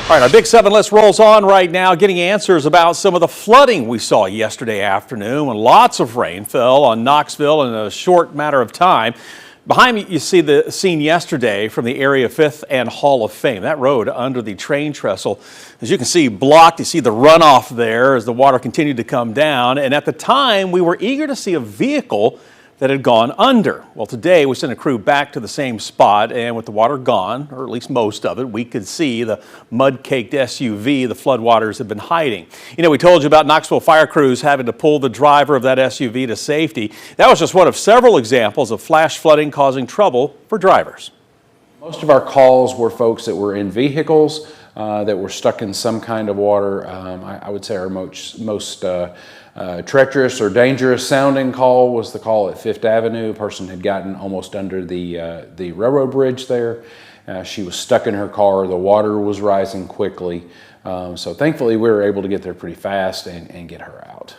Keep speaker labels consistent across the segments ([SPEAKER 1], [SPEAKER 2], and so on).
[SPEAKER 1] All right, our Big 7 list rolls on right now, getting answers about some of the flooding we saw yesterday afternoon when lots of rain fell on Knoxville in a short matter of time. Behind me, you see the scene yesterday from the area 5th and Hall of Fame. That road under the train trestle, as you can see, blocked. You see the runoff there as the water continued to come down. And at the time, we were eager to see a vehicle that had gone under. Well, today we sent a crew back to the same spot, and with the water gone, or at least most of it, we could see the mud-caked SUV the floodwaters had been hiding. You know, we told you about Knoxville fire crews having to pull the driver of that SUV to safety. That was just one of several examples of flash flooding causing trouble for drivers.
[SPEAKER 2] Most of our calls were folks that were in vehicles that were stuck in some kind of water. I would say our most treacherous or dangerous sounding call was the call at 5th Avenue. A person had gotten almost under the railroad bridge there. She was stuck in her car. The water was rising quickly. So thankfully we were able to get there pretty fast and get her out.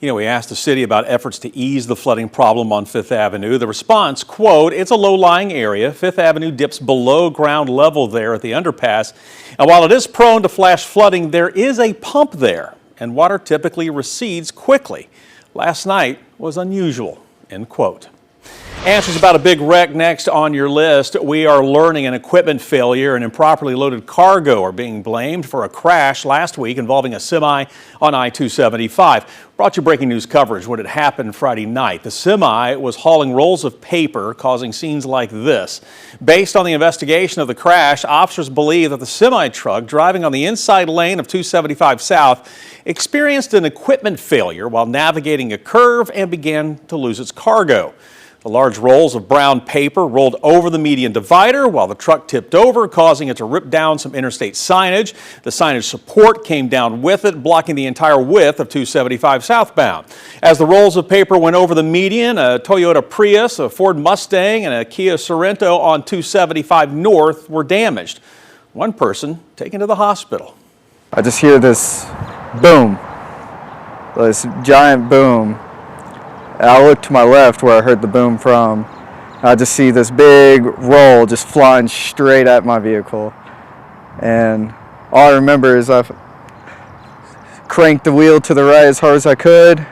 [SPEAKER 1] You know, we asked the city about efforts to ease the flooding problem on 5th Avenue. The response, quote, "It's a low-lying area. 5th Avenue dips below ground level there at the underpass. And while it is prone to flash flooding, there is a pump there, and water typically recedes quickly. Last night was unusual," end quote. Answers about a big wreck next on your list. We are learning an equipment failure and improperly loaded cargo are being blamed for a crash last week involving a semi on I-275. Brought you breaking news coverage when it happened Friday night. The semi was hauling rolls of paper, causing scenes like this. Based on the investigation of the crash, officers believe that the semi-truck driving on the inside lane of 275 South experienced an equipment failure while navigating a curve and began to lose its cargo. The large rolls of brown paper rolled over the median divider while the truck tipped over, causing it to rip down some interstate signage. The signage support came down with it, blocking the entire width of 275 southbound. As the rolls of paper went over the median, a Toyota Prius, a Ford Mustang, and a Kia Sorento on 275 North were damaged. One person taken to the hospital.
[SPEAKER 3] I just hear this boom, this giant boom. I look to my left where I heard the boom from. I just see this big roll just flying straight at my vehicle. And all I remember is I cranked the wheel to the right as hard as I could.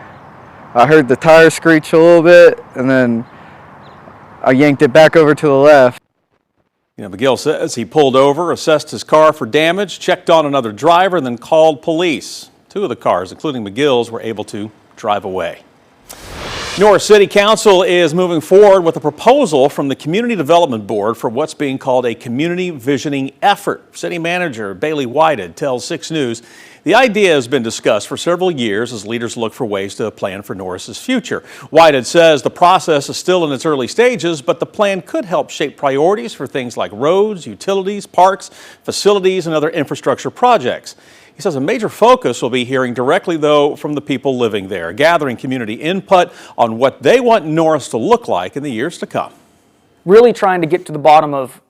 [SPEAKER 3] I heard the tire screech a little bit, and then I yanked it back over to the left.
[SPEAKER 1] You know, McGill says he pulled over, assessed his car for damage, checked on another driver, and then called police. Two of the cars, including McGill's, were able to drive away. Norris City Council is moving forward with a proposal from the Community Development Board for what's being called a community visioning effort. City Manager Bailey Whited tells 6 News the idea has been discussed for several years as leaders look for ways to plan for Norris's future. Whited says the process is still in its early stages, but the plan could help shape priorities for things like roads, utilities, parks, facilities, and other infrastructure projects. He says a major focus will be hearing directly, though, from the people living there, gathering community input on what they want Norris to look like in the years to come.
[SPEAKER 4] Really trying to get to the bottom of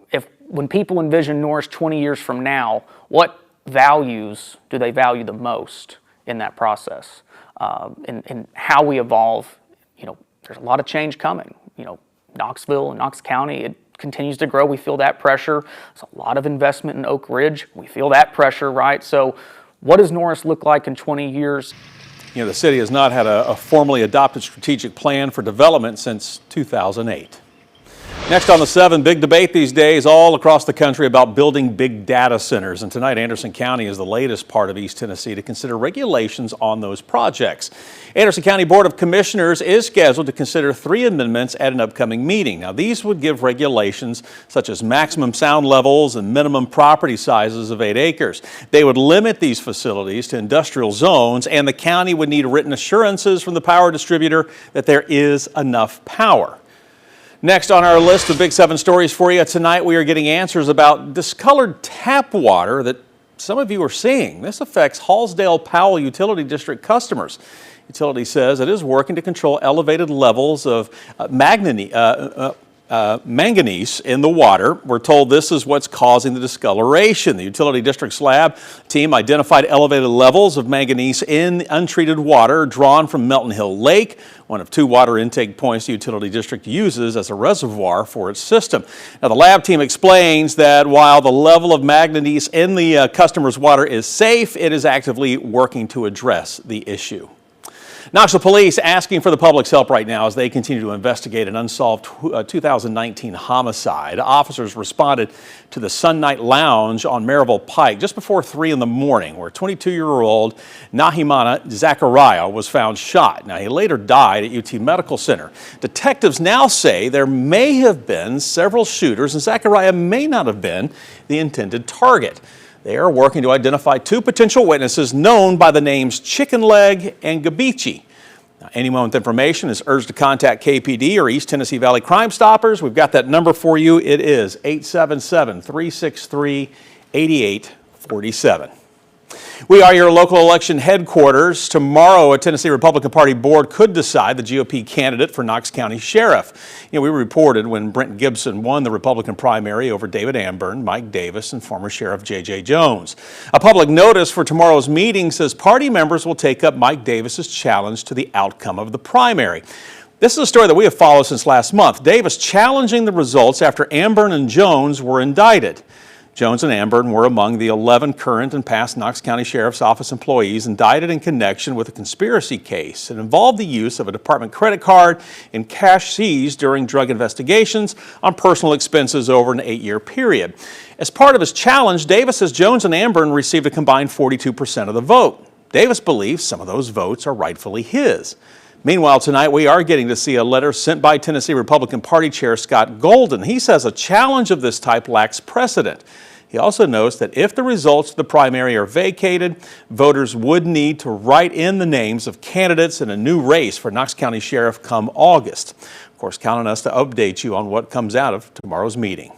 [SPEAKER 4] when people envision Norris 20 years from now, what values do they value the most in that process, and how we evolve. You know, there's a lot of change coming. You know, Knoxville and Knox County, it continues to grow. We feel that pressure. There's a lot of investment in Oak Ridge. We feel that pressure, right? So what does Norris look like in 20 years?
[SPEAKER 1] You know, the city has not had a formally adopted strategic plan for development since 2008. Next on the 7, big debate these days all across the country about building big data centers. And tonight, Anderson County is the latest part of East Tennessee to consider regulations on those projects. Anderson County Board of Commissioners is scheduled to consider 3 amendments at an upcoming meeting. Now, these would give regulations such as maximum sound levels and minimum property sizes of 8 acres. They would limit these facilities to industrial zones, and the county would need written assurances from the power distributor that there is enough power. Next on our list of Big 7 stories for you tonight, we are getting answers about discolored tap water that some of you are seeing. This affects Hallsdale-Powell Utility District customers. Utility says it is working to control elevated levels of manganese manganese in the water. We're told this is what's causing the discoloration. The utility district's lab team identified elevated levels of manganese in untreated water drawn from Melton Hill Lake, one of 2 water intake points the utility district uses as a reservoir for its system. Now, the lab team explains that while the level of manganese in the customer's water is safe, it is actively working to address the issue. Knoxville Police asking for the public's help right now as they continue to investigate an unsolved 2019 homicide. Officers responded to the Sun Night Lounge on Maryville Pike just before 3 in the morning, where 22-year-old Nahimana Zachariah was found shot. Now, he later died at UT Medical Center. Detectives now say there may have been several shooters, and Zachariah may not have been the intended target. They are working to identify 2 potential witnesses known by the names Chicken Leg and Gabichi. Now, anyone with information is urged to contact KPD or East Tennessee Valley Crime Stoppers. We've got that number for you. It is 877-363-8847. We are your local election headquarters. Tomorrow, a Tennessee Republican Party board could decide the GOP candidate for Knox County Sheriff. We reported when Brent Gibson won the Republican primary over David Amburn, Mike Davis, and former Sheriff J.J. Jones. A public notice for tomorrow's meeting says party members will take up Mike Davis's challenge to the outcome of the primary. This is a story that we have followed since last month. Davis challenging the results after Amburn and Jones were indicted. Jones and Amburn were among the 11 current and past Knox County Sheriff's Office employees indicted in connection with a conspiracy case. It involved the use of a department credit card and cash seized during drug investigations on personal expenses over an 8-year period. As part of his challenge, Davis says Jones and Amburn received a combined 42% of the vote. Davis believes some of those votes are rightfully his. Meanwhile, tonight we are getting to see a letter sent by Tennessee Republican Party Chair Scott Golden. He says a challenge of this type lacks precedent. He also notes that if the results of the primary are vacated, voters would need to write in the names of candidates in a new race for Knox County Sheriff come August. Of course, count on us to update you on what comes out of tomorrow's meeting.